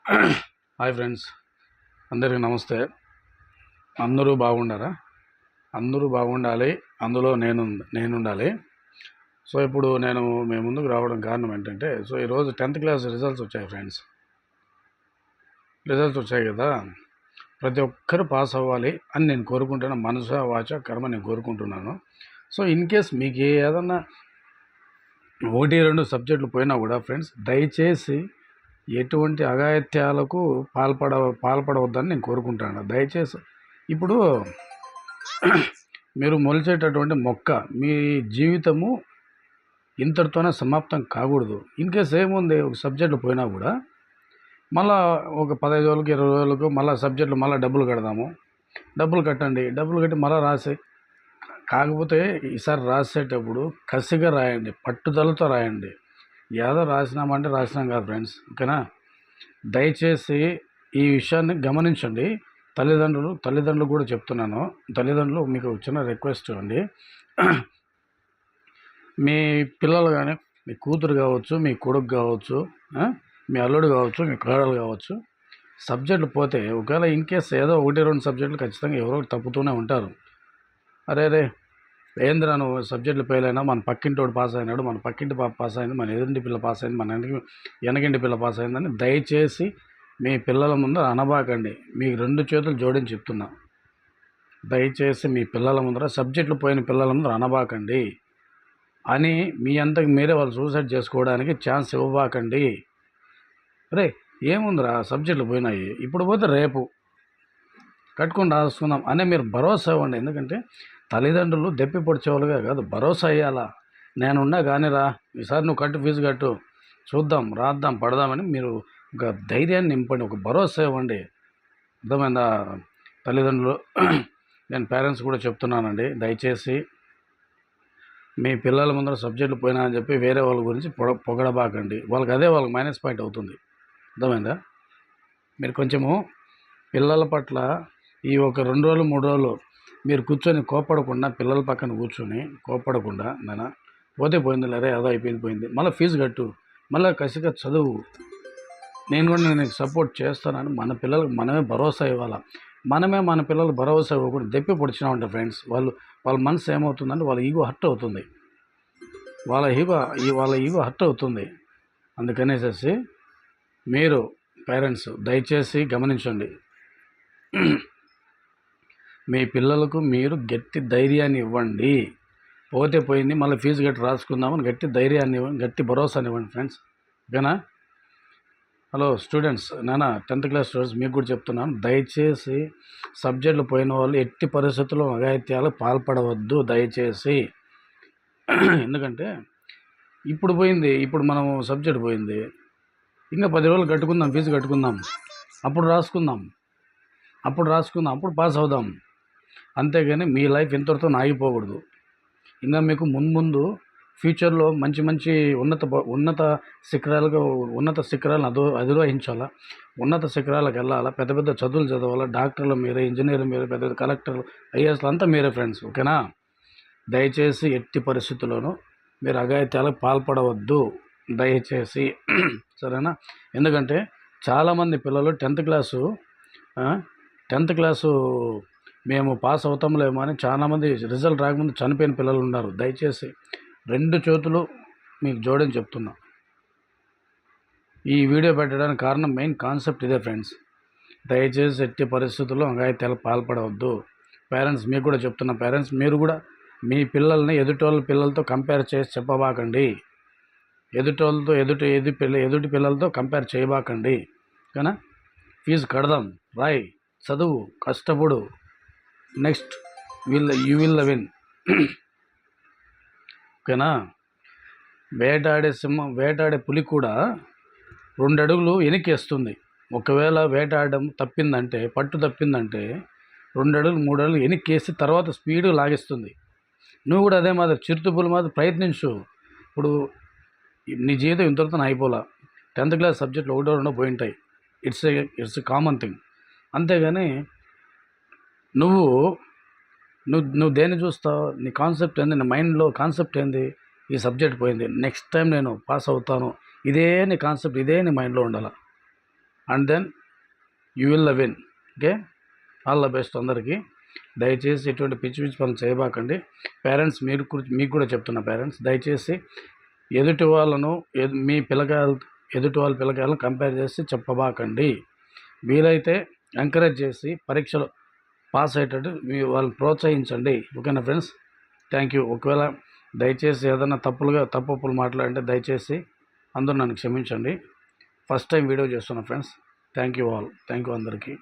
Hi friends, అందరికీ నమస్తే. అందరూ బాగుండారా? అందరూ బాగుండాలి, అందులో నేనుండాలి. సో ఇప్పుడు మీ ముందుకు రావడం కారణం ఏంటంటే, ఈరోజు 10th క్లాస్ రిజల్ట్స్ వచ్చాయి ఫ్రెండ్స్. రిజల్ట్స్ వచ్చాయి కదా, ప్రతి ఒక్కరు పాస్ అవ్వాలి అని నేను కోరుకుంటున్నాను. మనస వాచ కర్మ నేను కోరుకుంటున్నాను. సో ఇన్ కేస్ మీకు ఏదన్నా 1-2 సబ్జెక్టులు పోయినా కూడా ఫ్రెండ్స్, దయచేసి ఎటువంటి అఘాయిత్యాలకు పాల్పడవద్దని నేను కోరుకుంటాను. దయచేసి ఇప్పుడు మీరు మొలిచేటటువంటి మొక్క, మీ జీవితము ఇంతటితోనే సమాప్తం కాకూడదు. ఇన్ కేస్ ఏముంది, ఒక సబ్జెక్టులు పోయినా కూడా మళ్ళీ ఒక 15 రోజులకు 20 రోజులకు మళ్ళీ సబ్జెక్టులు మళ్ళీ డబ్బులు కడదాము. డబ్బులు కట్టండి, డబ్బులు కట్టి మళ్ళీ రాసి. కాకపోతే ఈసారి రాసేటప్పుడు కసిగా రాయండి, పట్టుదలతో రాయండి. ఏదో రాసినామంటే రాసినాం కాదు ఫ్రెండ్స్, ఓకేనా? దయచేసి ఈ విషయాన్ని గమనించండి. తల్లిదండ్రులు కూడా చెప్తున్నాను. తల్లిదండ్రులు మీకు చిన్న రిక్వెస్ట్ అండి. మీ పిల్లలు కానీ, మీ కూతురు కావచ్చు, మీ కొడుకు కావచ్చు, మీ అల్లుడు కావచ్చు, మీ కోడలు కావచ్చు, సబ్జెక్టులు పోతే ఒకవేళ ఇన్ కేస్ ఏదో 1-2 సబ్జెక్టులు ఖచ్చితంగా ఎవరో తప్పుతూనే ఉంటారు. అరే ఏంద్రా నువ్వు సబ్జెక్టులు ఫెయిల్ అయినా, మన పక్కింటోడు పాస్ అయినాడు, మన పక్కింటి పాప పాస్ అయింది, మన ఎదురింటి పిల్ల పాస్ అయింది, మన వెనకింటి పిల్ల పాస్ అయిందని దయచేసి మీ పిల్లల ముందు అనబాకండి. మీకు 2 చేతులు జోడించి చెప్తున్నా. దయచేసి మీ పిల్లల ముందర, సబ్జెక్టులు పోయిన పిల్లల ముందర అనబాకండి అని. మీ అంతకు మీరే వాళ్ళు సూసైడ్ చేసుకోవడానికి ఛాన్స్ ఇవ్వబాకండి. రే ఏముందిరా, సబ్జెక్టులు పోయినాయి, ఇప్పుడు పోతే రేపు కట్టుకొని రాసుకుందాం అనే మీరు భరోసా ఇవ్వండి. ఎందుకంటే తల్లిదండ్రులు దెప్పి పొడిచేవాళ్ళుగా కాదు, భరోసా అయ్యాలా. నేనున్నా కానీరా, ఈసారి నువ్వు కట్టు, ఫీజు కట్టు, చూద్దాం, రాద్దాం, పడదామని మీరు ఒక ధైర్యాన్ని నింపండి, ఒక భరోసా ఇవ్వండి. అర్థమైందా తల్లిదండ్రులు? నేను పేరెంట్స్ కూడా చెప్తున్నానండి, దయచేసి మీ పిల్లల ముందర సబ్జెక్టులు పోయినా అని చెప్పి వేరే వాళ్ళ గురించి పొగడబాకండి. వాళ్ళకి మైనస్ పాయింట్ అవుతుంది. అర్థమైందా? మీరు కొంచెము పిల్లల పట్ల ఈ ఒక 2 రోజులు 3 రోజులు మీరు కూర్చొని కోప్పడకుండా, పిల్లల పక్కన కూర్చొని కోప్పడకుండా, నాన్న పోతే పోయింది లేరే, అదో అయిపోయింది, మళ్ళీ ఫీజు కట్టు, మళ్ళీ కసిగా చదువు, నేను కూడా నీకు సపోర్ట్ చేస్తానని మన పిల్లలకు మనమే భరోసా ఇవ్వాలి. మనమే మన పిల్లలకు భరోసా ఇవ్వకుండా దెప్పి పొడిచినామంటే ఫ్రెండ్స్, వాళ్ళ మనసు ఏమవుతుందంటే వాళ్ళ ఈగో హర్ట్ అవుతుంది. వాళ్ళ ఈగో హర్ట్ అవుతుంది. అందుకనేసి మీరు పేరెంట్స్ దయచేసి గమనించండి. మీ పిల్లలకు మీరు గట్టి ధైర్యాన్ని ఇవ్వండి. పోతే పోయింది, మళ్ళీ ఫీజు కట్టి రాసుకుందామని గట్టి ధైర్యాన్ని ఇవ్వండి, గట్టి భరోసాని ఇవ్వండి ఫ్రెండ్స్, ఓకేనా? Hello students, 10th class students మీకు కూడా చెప్తున్నాను, దయచేసి సబ్జెక్టులు పోయిన వాళ్ళు ఎట్టి పరిస్థితుల్లో అఘాయిత్యాలకు పాల్పడవద్దు దయచేసి. ఎందుకంటే ఇప్పుడు పోయింది, ఇప్పుడు మనం సబ్జెక్ట్ పోయింది, ఇంకా 10 రోజులు కట్టుకుందాం, ఫీజు కట్టుకుందాం, అప్పుడు రాసుకుందాం, అప్పుడు పాస్ అవుదాం. అంతేగాని మీ లైఫ్ ఇంతటితో ఆగిపోకూడదు. ఇంకా మీకు ముందు ఫ్యూచర్లో మంచి ఉన్నత శిఖరాలను అధిరోహించాలా, ఉన్నత శిఖరాలకు వెళ్ళాలా, పెద్ద చదువులు చదవాలా, డాక్టర్లు మీరే, ఇంజనీర్లు మీరే, పెద్ద కలెక్టర్లు, ఐఏఎస్లు అంతా మీరే ఫ్రెండ్స్, ఓకేనా? దయచేసి ఎట్టి పరిస్థితుల్లోనూ మీరు అఘాయిత్యాలకు పాల్పడవద్దు దయచేసి, సరేనా? ఎందుకంటే చాలామంది పిల్లలు 10th క్లాసు మేము పాస్ అవుతాంలేమో అని చాలామంది రిజల్ట్ రాకముందు చనిపోయిన పిల్లలు ఉన్నారు. దయచేసి 2 చేతులు మీకు జోడని చెప్తున్నా. ఈ వీడియో పెట్టడానికి కారణం, మెయిన్ కాన్సెప్ట్ ఇదే ఫ్రెండ్స్. దయచేసి ఎట్టి పరిస్థితుల్లో అఘాయిత్యాలకు పాల్పడవద్దు. పేరెంట్స్ మీకు కూడా చెప్తున్నా, పేరెంట్స్ మీరు కూడా మీ పిల్లల్ని ఎదుటి పిల్లలతో కంపేర్ చేసి చెప్పబాకండి. ఎదుటి పిల్లలతో కంపేర్ చేయబాకండి, ఓకేనా? ఫీజు కడదాం, రాయ్, చదువు, కష్టపడు, నెక్స్ట్ యూ విల్ విన్, ఓకేనా? వేటాడే పులి కూడా 2 అడుగులు వెనక్కేస్తుంది. ఒకవేళ వేటాడడం తప్పిందంటే, పట్టు తప్పిందంటే 2 అడుగులు 3 అడుగులు వెనక్కేసి తర్వాత స్పీడ్ లాగేస్తుంది. నువ్వు కూడా అదే మాదిరి చిరుతుపుల మాదిరి ప్రయత్నించు. ఇప్పుడు నీ జీవితం ఇంతటితో అయిపోలా. 10th క్లాస్ సబ్జెక్టులు 1-2 పోయింటాయి, ఇట్స్ కామన్ థింగ్. అంతేగాని నువ్వు దేన్ని చూస్తావు? నీ కాన్సెప్ట్ ఏంది? నీ మైండ్లో కాన్సెప్ట్ ఏంది? ఈ సబ్జెక్ట్ పోయింది, నెక్స్ట్ టైం నేను పాస్ అవుతాను, ఇదే నీ కాన్సెప్ట్, ఇదే నీ మైండ్లో ఉండాలి. And then you will win. Okay, all the best అందరికీ. దయచేసి ఎటువంటి పిచ్చి పిచ్చి పనులు చేయబాకండి. పేరెంట్స్ మీకు కూడా చెప్తున్నా, పేరెంట్స్ దయచేసి ఎదుటి వాళ్ళను మీ పిల్లకాయలు ఎదుటి వాళ్ళ పిల్లకాయలను కంపేర్ చేసి చెప్పబాకండి. వీలైతే ఎంకరేజ్ చేసి పరీక్షలు పాస్ అయ్యేటట్టు వాళ్ళని ప్రోత్సహించండి. ఓకేనా ఫ్రెండ్స్, థ్యాంక్ యూ. ఒకవేళ దయచేసి ఏదైనా తప్పులు మాట్లాడంటే దయచేసి అందరూ నన్ను క్షమించండి. ఫస్ట్ టైం వీడియో చేస్తున్నా friends. Thank you all. Thank you అందరికీ.